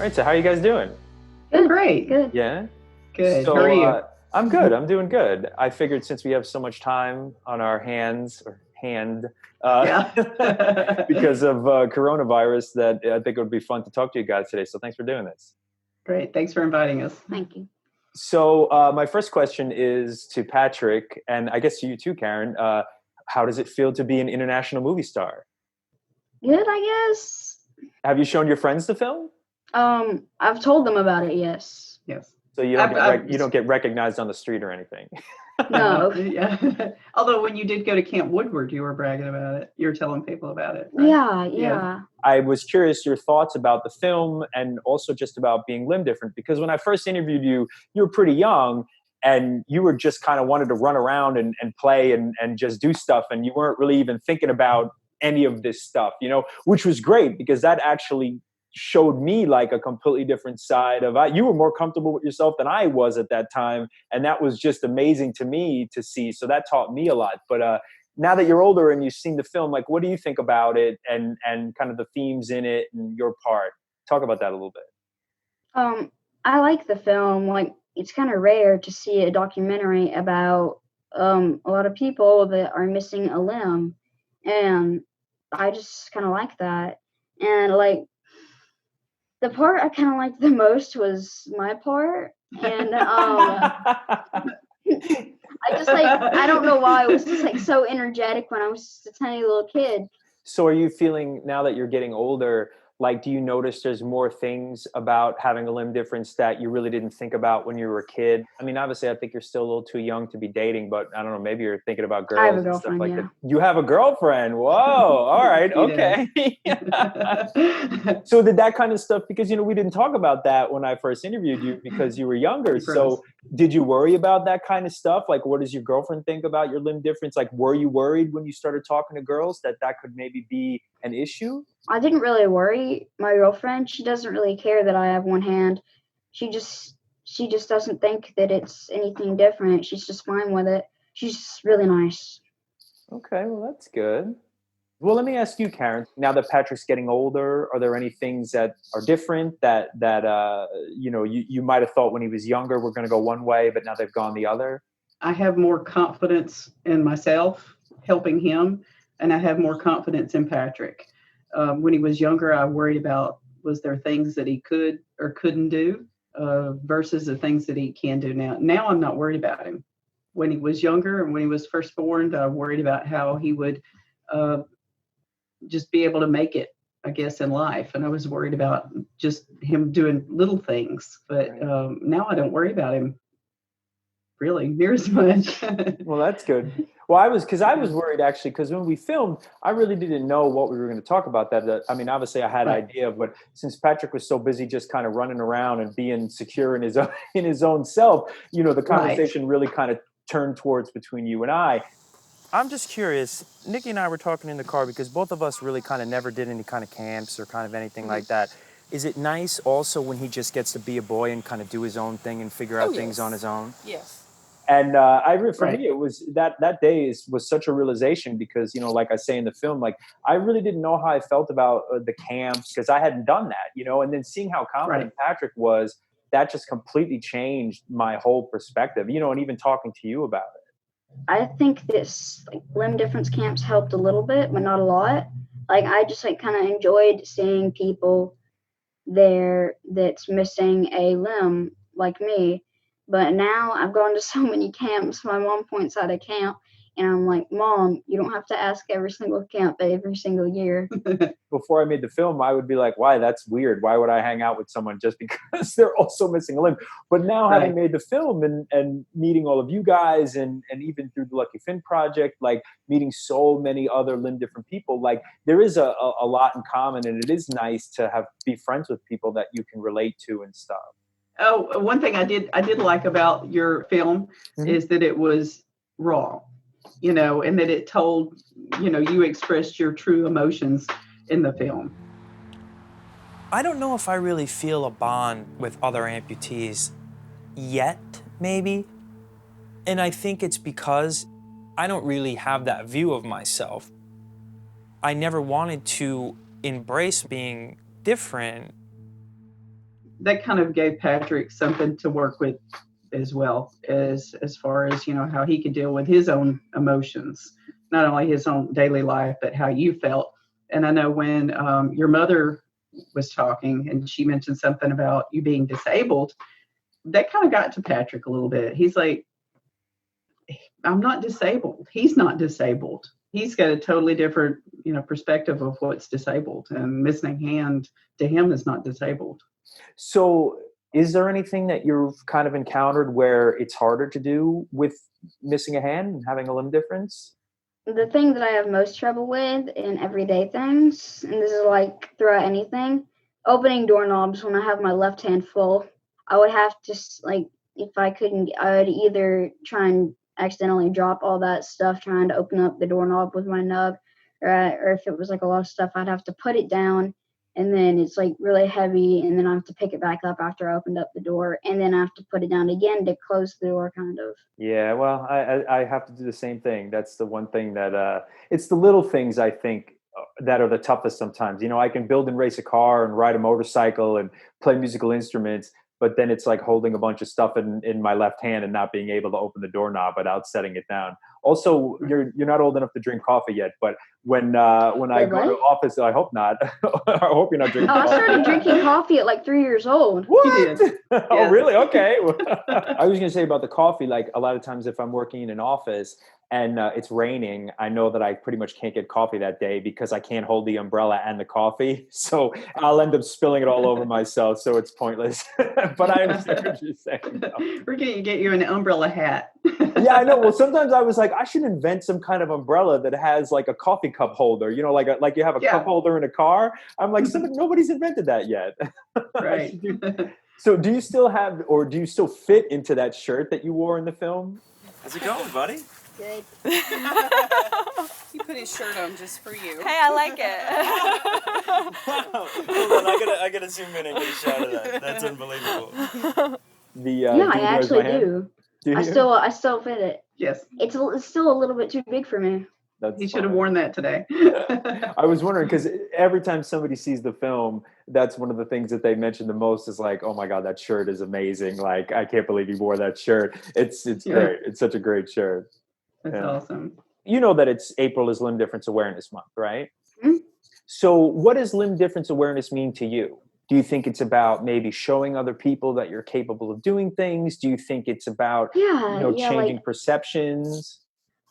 All right, so how are you guys doing? Good, great. Good. Yeah? Good. So, How are you? I'm good. I'm doing good. I figured since we have so much time on our hands, or hand, Yeah. because of coronavirus, that I think it would be fun to talk to you guys today. So thanks for doing this. Great. Thanks for inviting us. Thank you. So my first question is to Patrick, and I guess to you too, Karen. How does it feel to be an international movie star? Good, I guess. Have you shown your friends the film? I've told them about it, yes. Yes. So you don't get recognized on the street or anything. No. Yeah. Although when you did go to Camp Woodward, you were bragging about it. You were telling people about it. Right? Yeah. I was curious your thoughts about the film and also just about being limb different, because when I first interviewed you, you were pretty young and you were just kind of wanted to run around and play and just do stuff. And you weren't really even thinking about any of this stuff, which was great because that actually showed me like a completely different side of you were more comfortable with yourself than I was at that time. And that was just amazing to me to see. So that taught me a lot. But now that you're older and you've seen the film, like, what do you think about it and kind of the themes in it and your part? Talk about that a little bit. I like the film. Like, it's kind of rare to see a documentary about a lot of people that are missing a limb. And I just kind of like that. And like, the part I kind of liked the most was my part. And I don't know why, it was just like so energetic when I was just a tiny little kid. So are you feeling now that you're getting older, like, do you notice there's more things about having a limb difference that you really didn't think about when you were a kid? I mean, obviously, I think you're still a little too young to be dating, but I don't know, maybe you're thinking about girls I have a and stuff girlfriend, like yeah. that. You have a girlfriend. Whoa. All right. Okay. So did that kind of stuff, because, we didn't talk about that when I first interviewed you because you were younger. So did you worry about that kind of stuff? Like, what does your girlfriend think about your limb difference? Like, were you worried when you started talking to girls that could maybe be an issue? I didn't really worry. My girlfriend, she doesn't really care that I have one hand. She just doesn't think that it's anything different. She's just fine with it. She's just really nice. Okay, well, that's good. Well, let me ask you, Karen, now that Patrick's getting older, are there any things that are different that you might have thought when he was younger were going to go one way, but now they've gone the other? I have more confidence in myself helping him, and I have more confidence in Patrick. When he was younger, I worried about, was there things that he could or couldn't do versus the things that he can do now. Now I'm not worried about him. When he was younger and when he was first born, I worried about how he would just be able to make it, I guess, in life. And I was worried about just him doing little things. But now I don't worry about him really near as much. Well, that's good. Well, I was worried actually, because when we filmed, I really didn't know what we were going to talk about. I mean, obviously I had an idea, but since Patrick was so busy just kind of running around and being secure in his own self, the conversation really kind of turned towards between you and I. I'm just curious, Nikki and I were talking in the car because both of us really kind of never did any kind of camps or kind of anything like that. Is it nice also when he just gets to be a boy and kind of do his own thing and figure out things on his own? Yes. And for me, it was that day was such a realization because, like I say in the film, like I really didn't know how I felt about the camps because I hadn't done that, and then seeing how confident Patrick was, that just completely changed my whole perspective, and even talking to you about it. I think this limb difference camps helped a little bit, but not a lot. Like, I just kind of enjoyed seeing people there that's missing a limb like me. But now I've gone to so many camps. My mom points out a camp, and I'm like, Mom, you don't have to ask every single camp every single year. Before I made the film, I would be like, why? That's weird. Why would I hang out with someone just because they're also missing a limb? But now having made the film and meeting all of you guys and even through the Lucky Finn Project, like meeting so many other limb different people, like there is a lot in common, and it is nice to be friends with people that you can relate to and stuff. Oh, one thing I did like about your film is that it was raw, and that it told, you expressed your true emotions in the film. I don't know if I really feel a bond with other amputees yet, maybe. And I think it's because I don't really have that view of myself. I never wanted to embrace being different. that kind of gave Patrick something to work with as well, as far as, you know, how he could deal with his own emotions, not only his own daily life, but how you felt. And I know when your mother was talking and she mentioned something about you being disabled, that kind of got to Patrick a little bit. He's like, I'm not disabled. He's not disabled. He's got a totally different, you know, perspective of what's disabled, and missing a hand to him is not disabled. So is there anything that you've kind of encountered where it's harder to do with missing a hand and having a limb difference? The thing that I have most trouble with in everyday things, and this is like throughout anything, opening doorknobs when I have my left hand full. I would have to, like, if I couldn't, I would either try and accidentally drop all that stuff trying to open up the doorknob with my nub, or if it was like a lot of stuff, I'd have to put it down, and then it's like really heavy, and then I have to pick it back up after I opened up the door, and then I have to put it down again to close the door, kind of. Yeah, well, I have to do the same thing. That's the one thing that it's the little things, I think, that are the toughest sometimes. You know, I can build and race a car and ride a motorcycle and play musical instruments, but then it's like holding a bunch of stuff in my left hand and not being able to open the doorknob without setting it down. Also, you're not old enough to drink coffee yet, but when I go to office, I hope not. I hope you're not drinking coffee. I started drinking coffee at like 3 years old. What? Oh, Yes. really? Okay. I was going to say about the coffee, like a lot of times if I'm working in an office and it's raining, I know that I pretty much can't get coffee that day because I can't hold the umbrella and the coffee. So I'll end up spilling it all over myself. So it's pointless. But I understand what you're saying. Though. We're going to get you an umbrella hat. Yeah, I know. Well, sometimes I was like, I should invent some kind of umbrella that has like a coffee cup holder, you know, like you have a cup holder in a car. I'm like, nobody's invented that yet. Right. So do you still have, or do you still fit into that shirt that you wore in the film? How's it going, buddy? Good. He put his shirt on just for you. Hey, I like it. Wow. Hold on, I gotta zoom in and get a shot of that. That's unbelievable. Yeah, I actually do. Do you? I still fit it. Yes. It's still a little bit too big for me. That's He should have funny. worn that today. I was wondering, because every time somebody sees the film, that's one of the things that they mention the most is like, oh my God, that shirt is amazing. Like, I can't believe you wore that shirt. It's great. It's such a great shirt. That's awesome. You know that April is Limb Difference Awareness Month, right? Mm-hmm. So what does limb difference awareness mean to you? Do you think it's about maybe showing other people that you're capable of doing things? Do you think it's about changing perceptions?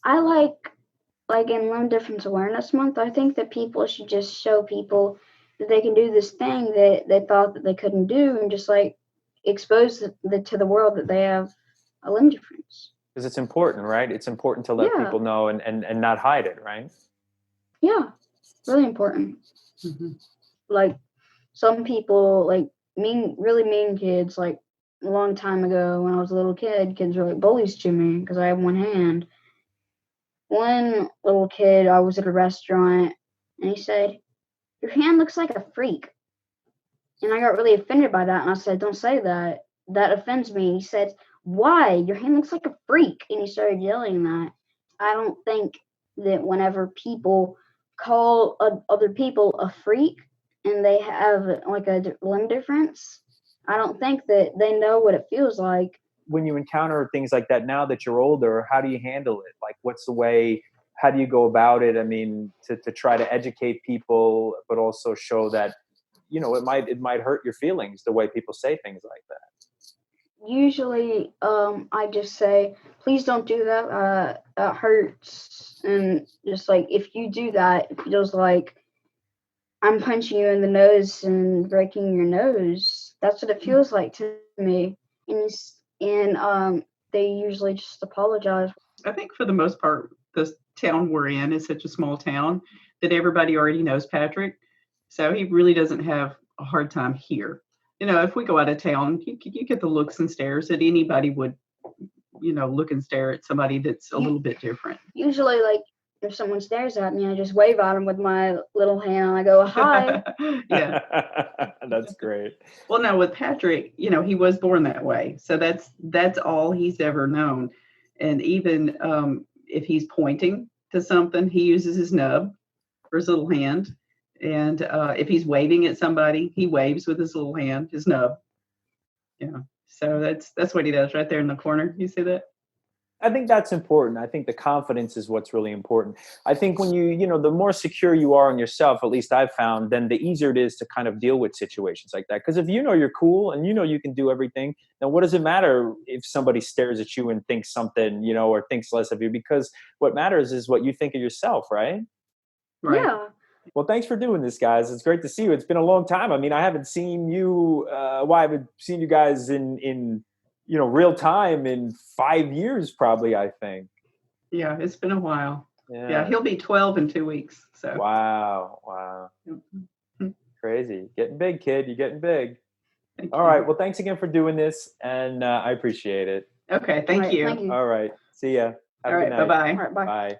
I like in Limb Difference Awareness Month, I think that people should just show people that they can do this thing that they thought that they couldn't do, and just like expose to the world that they have a limb difference. Because it's important, right? It's important to let people know and not hide it, right? Yeah, really important. Mm-hmm. Like some people, like really mean kids, like a long time ago when I was a little kid, kids were like bullies to me because I have one hand. One little kid, I was at a restaurant, and he said, "Your hand looks like a freak." And I got really offended by that, and I said, "Don't say that. That offends me." He said, "Why? Your hand looks like a freak." And he started yelling that. I don't think that whenever people call other people a freak and they have like a limb difference, I don't think that they know what it feels like. When you encounter things like that now that you're older, how do you handle it? Like, what's the way, how do you go about it? I mean, to try to educate people, but also show that, you know, it might hurt your feelings, the way people say things like that. Usually, I just say, please don't do that. That hurts. And just like, if you do that, it feels like I'm punching you in the nose and breaking your nose. That's what it feels like to me. And they usually just apologize. I think for the most part, the town we're in is such a small town that everybody already knows Patrick. So he really doesn't have a hard time here. You know, if we go out of town, you get the looks and stares that anybody would, you know, look and stare at somebody that's a little bit different. Usually, like, if someone stares at me, I just wave at them with my little hand and I go, "Hi." Yeah. That's great. Well, no, with Patrick, you know, he was born that way. So that's all he's ever known. And even if he's pointing to something, he uses his nub or his little hand. And if he's waving at somebody, he waves with his little hand, his nub. Yeah. So that's what he does right there in the corner. You see that? I think that's important. I think the confidence is what's really important. I think when the more secure you are in yourself, at least I've found, then the easier it is to kind of deal with situations like that. Because if you know you're cool and you know you can do everything, then what does it matter if somebody stares at you and thinks something, or thinks less of you? Because what matters is what you think of yourself, right? Right. Yeah. Well, thanks for doing this, guys. It's great to see you. It's been a long time. I mean, I haven't seen you. I haven't seen you guys in real time in 5 years, probably. I think. Yeah, it's been a while. Yeah. Yeah, he'll be 12 in 2 weeks. So. Wow. Mhm. Crazy. Getting big, kid. You're getting big. Thank All you. right. Well, thanks again for doing this, and I appreciate it. Okay. All Thank right, you. thank you. All right. See ya. Have All a good right. night. Bye-bye. All right, bye. Bye.